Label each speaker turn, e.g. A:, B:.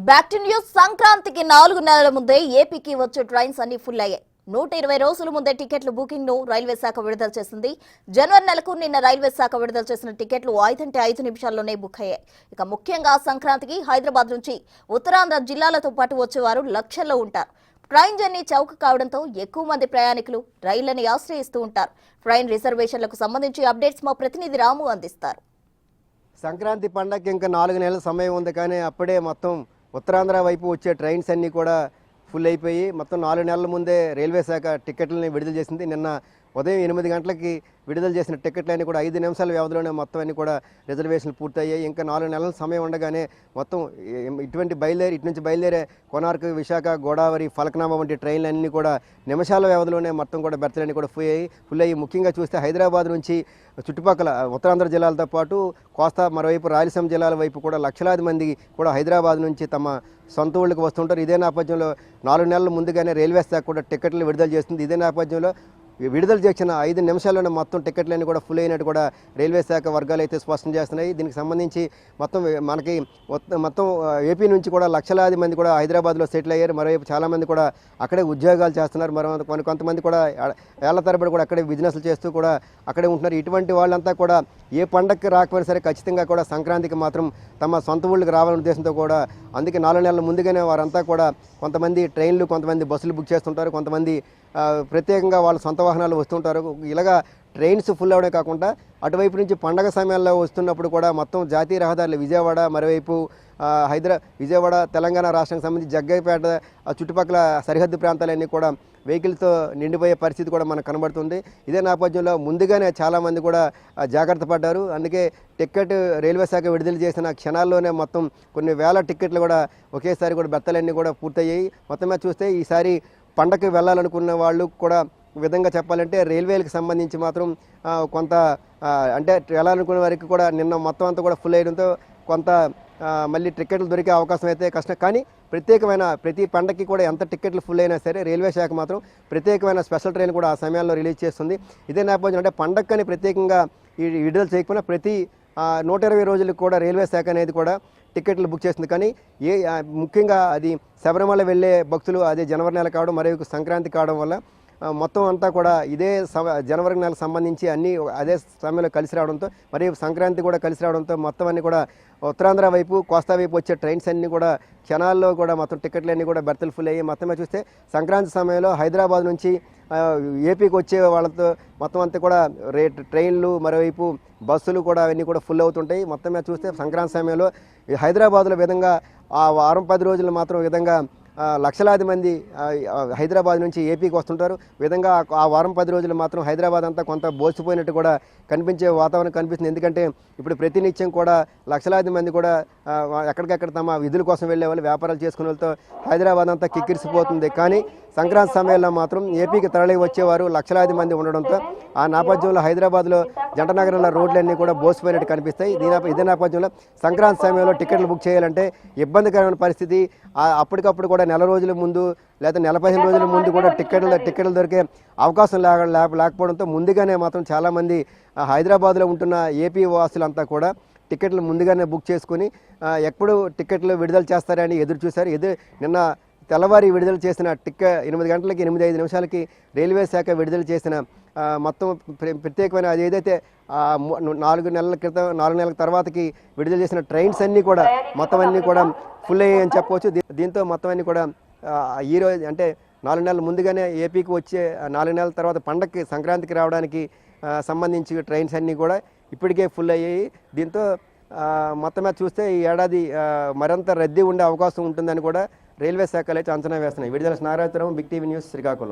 A: Back to news. సంక్రాంతికి 4 నెలల ముందే ఏపీకి వచ్చే ట్రైన్స్ అన్ని ఫుల్ అయ్యాయి. 120 రోజుల ముందే టికెట్ల బుకింగ్ ను రైల్వే శాఖ విడుదల చేసింది. జనవరి నెలకు నిన్న రైల్వే శాఖ విడుదల చేసిన టికెట్లు 5 నిమిషాల్లోనే బుక్ అయ్యాయి. ఇక ముఖ్యంగా సంక్రాంతికి హైదరాబాద్ నుంచి ఉత్తరాంధ్ర జిల్లాలతో పాటు వచ్చేవారు లక్షల్లో ఉంటారు. ట్రైన్ జర్నీ చౌక కావడంతో ఎక్కువ మంది ప్రయాణికులు రైళ్లని ఆశ్రయిస్తూ ఉంటారు. ట్రైన్ రిజర్వేషన్లకు సంబంధించి అప్డేట్స్ మా ప్రతినిధి రాము అందిస్తారు.
B: సంక్రాంతి పండగకి ఇంకా 4 నెలల సమయం ఉంది, కానీ అప్పుడే మొత్తం ఉత్తరాంధ్ర వైపు వచ్చే ట్రైన్స్ అన్నీ కూడా ఫుల్ అయిపోయి మొత్తం 4 నెలల ముందే రైల్వే శాఖ టికెట్లని విడుదల చేసింది. నిన్న ఉదయం 8 గంటలకి విడుదల చేసిన టికెట్లన్నీ కూడా 5 నిమిషాల వ్యవధిలోనే మొత్తం అన్ని కూడా రిజర్వేషన్లు పూర్తయ్యాయి. ఇంకా 4 నెలల సమయం ఉండగానే మొత్తం ఇటు నుంచి బయలుదేరే కోనార్క్, విశాఖ, గోదావరి, ఫలక్నామా వంటి ట్రైన్లన్నీ కూడా నిమిషాల వ్యవధిలోనే మొత్తం కూడా బెర్తలన్నీ కూడా ఫుల్ అయ్యి ముఖ్యంగా చూస్తే హైదరాబాద్ నుంచి చుట్టుపక్కల ఉత్తరాంధ్ర జిల్లాలతో పాటు కోస్తా, మరోవైపు రాయలసీమ జిల్లాల వైపు కూడా లక్షలాది మంది కూడా హైదరాబాద్ నుంచి తమ సొంత ఊళ్ళకి వస్తుంటారు. ఇదే నేపథ్యంలో 4 నెలల ముందుగానే రైల్వే శాఖ కూడా టికెట్లు విడుదల చేస్తుంది. ఇదే నేపథ్యంలో విడుదల చేసిన 5 నిమిషాల్లోనే మొత్తం టికెట్లన్నీ కూడా ఫుల్ అయినట్టు కూడా రైల్వే శాఖ వర్గాలు అయితే స్పష్టం చేస్తున్నాయి. దీనికి సంబంధించి మొత్తం ఏపీ నుంచి కూడా లక్షలాది మంది కూడా హైదరాబాద్లో సెటిల్ అయ్యారు. మరోవైపు చాలామంది కూడా అక్కడే ఉద్యోగాలు చేస్తున్నారు. కొంతమంది కూడా ఏళ్ల తరబడి కూడా అక్కడే బిజినెస్లు చేస్తూ కూడా అక్కడే ఉంటున్నారు. ఇటువంటి వాళ్ళంతా కూడా ఏ పండగకి రాకపోయినా సరే ఖచ్చితంగా కూడా సంక్రాంతికి మాత్రం తమ సొంత ఊళ్ళకి రావాలనే ఉద్దేశంతో కూడా అందుకే 4 నెలల ముందుగానే వారంతా కూడా కొంతమంది ట్రైన్లు, కొంతమంది బస్సులు బుక్ చేస్తుంటారు, కొంతమంది ప్రత్యేకంగా వాళ్ళ సొంత వాహనాలు వస్తుంటారు. ఇలాగా ట్రైన్స్ ఫుల్ అవడే కాకుండా అటువైపు నుంచి పండగ సమయాల్లో వస్తున్నప్పుడు కూడా మొత్తం జాతీయ రహదారులు విజయవాడ, మరోవైపు విజయవాడ తెలంగాణ రాష్ట్రానికి సంబంధించి జగ్గైపేట చుట్టుపక్కల సరిహద్దు ప్రాంతాలన్నీ కూడా వెహికల్తో నిండిపోయే పరిస్థితి కూడా మనకు కనబడుతుంది. ఇదే నేపథ్యంలో ముందుగానే చాలామంది కూడా జాగ్రత్త పడ్డారు. అందుకే టికెట్ రైల్వే శాఖ విడుదల చేసిన క్షణాల్లోనే మొత్తం కొన్ని వేల టికెట్లు కూడా ఒకేసారి కూడా బెత్తలన్నీ కూడా పూర్తయ్యాయి. మొత్తమే చూస్తే ఈసారి పండగకి వెళ్ళాలనుకున్న వాళ్ళు కూడా విధంగా చెప్పాలంటే రైల్వేలకు సంబంధించి మాత్రం కొంత అంటే వెళ్ళాలనుకునే వారికి కూడా నిన్న మొత్తం అంతా కూడా ఫుల్ అయ్యడంతో కొంత మళ్ళీ టికెట్లు దొరికే అవకాశం అయితే కష్టం. కానీ ప్రతి పండగకి కూడా ఎంత టికెట్లు ఫుల్ అయినా సరే రైల్వే శాఖ మాత్రం ప్రత్యేకమైన స్పెషల్ ట్రైన్ కూడా ఆ సమయాల్లో రిలీజ్ చేస్తుంది. ఇదే నేపథ్యం అంటే పండగని ప్రత్యేకంగా విడుదల చేయకపోయినా ప్రతి 120 రోజులకు కూడా రైల్వే శాఖ అనేది కూడా టికెట్లు బుక్ చేస్తుంది. కానీ ముఖ్యంగా అది శబరిమల వెళ్ళే భక్తులు అదే జనవరి నెల కావడం, మరియు సంక్రాంతి కావడం వల్ల మొత్తం అంతా కూడా ఇదే జనవరి నెలకు సంబంధించి అన్నీ అదే సమయంలో కలిసి రావడంతో, మరియు సంక్రాంతి కూడా కలిసి రావడంతో మొత్తం అన్నీ కూడా ఉత్తరాంధ్ర వైపు, కోస్తా వైపు వచ్చే ట్రైన్స్ అన్నీ కూడా క్షణాల్లో కూడా మొత్తం టికెట్లన్నీ కూడా బెర్తలు ఫుల్ అయ్యి మొత్తమే చూస్తే సంక్రాంతి సమయంలో హైదరాబాద్ నుంచి ఏపీకి వచ్చే వాళ్ళతో మొత్తం అంతా కూడా ట్రైన్లు, మరోవైపు బస్సులు కూడా అవన్నీ కూడా ఫుల్ అవుతుంటాయి. మొత్తమే చూస్తే సంక్రాంతి సమయంలో హైదరాబాద్లో విధంగా ఆ వారం 10 రోజులు మాత్రం విధంగా లక్షలాది మంది హైదరాబాద్ నుంచి ఏపీకి వస్తుంటారు. విధంగా ఆ వారం 10 రోజులు మాత్రం హైదరాబాద్ అంతా కొంత బోసిపోయినట్టు కూడా కనిపించే వాతావరణం కనిపిస్తుంది. ఎందుకంటే ఇప్పుడు ప్రతినిత్యం కూడా లక్షలాది మంది కూడా ఎక్కడికెక్కడ తమ విధుల కోసం వెళ్ళే వాళ్ళు, వ్యాపారాలు చేసుకునే వాళ్ళతో హైదరాబాద్ అంతా కిక్కిరిసిపోతుంది. కానీ సంక్రాంతి సమయంలో మాత్రం ఏపీకి తరలి వచ్చేవారు లక్షలాది మంది ఉండడంతో ఆ నేపథ్యంలో హైదరాబాద్లో జంట నగరంలో రోడ్లన్నీ కూడా బోసిపోయినట్టు కనిపిస్తాయి. ఇదే నేపథ్యంలో సంక్రాంతి సమయంలో టికెట్లు బుక్ చేయాలంటే ఇబ్బందికరమైన పరిస్థితి. అప్పటికప్పుడు కూడా నెల రోజుల ముందు లేదా 15 రోజుల ముందు కూడా టికెట్లు దొరికే అవకాశం లేకపోవడంతో ముందుగానే మాత్రం చాలామంది హైదరాబాద్లో ఉంటున్న ఏపీ వాసులంతా కూడా టికెట్లు ముందుగానే బుక్ చేసుకుని ఎప్పుడు టికెట్లు విడుదల చేస్తారని ఎదురు చూశారు. నిన్న తెల్లవారి విడుదల చేసిన 8 గంటలకి 8:05 నిమిషాలకి రైల్వే శాఖ విడుదల చేసిన మొత్తం ప్రత్యేకమైన అది ఏదైతే 4 నెలల తర్వాతకి విడుదల చేసిన ట్రైన్స్ అన్నీ కూడా మొత్తం అన్నీ కూడా ఫుల్ అయ్యాయని చెప్పవచ్చు. దీంతో మొత్తం అన్నీ కూడా ఈరోజు అంటే 4 నెలల ముందుగానే ఏపీకి వచ్చే 4 నెలల తర్వాత పండగకి సంక్రాంతికి రావడానికి సంబంధించి ట్రైన్స్ అన్నీ కూడా ఇప్పటికే ఫుల్ అయ్యాయి. దీంతో మొత్తమే చూస్తే ఈ ఏడాది మరింత రద్దీ ఉండే అవకాశం ఉంటుందని కూడా రైల్వే శాఖలు అయితే అంచనా వేస్తున్నాయి. విడుదల Narayanarao, big TV news, Srikakulam.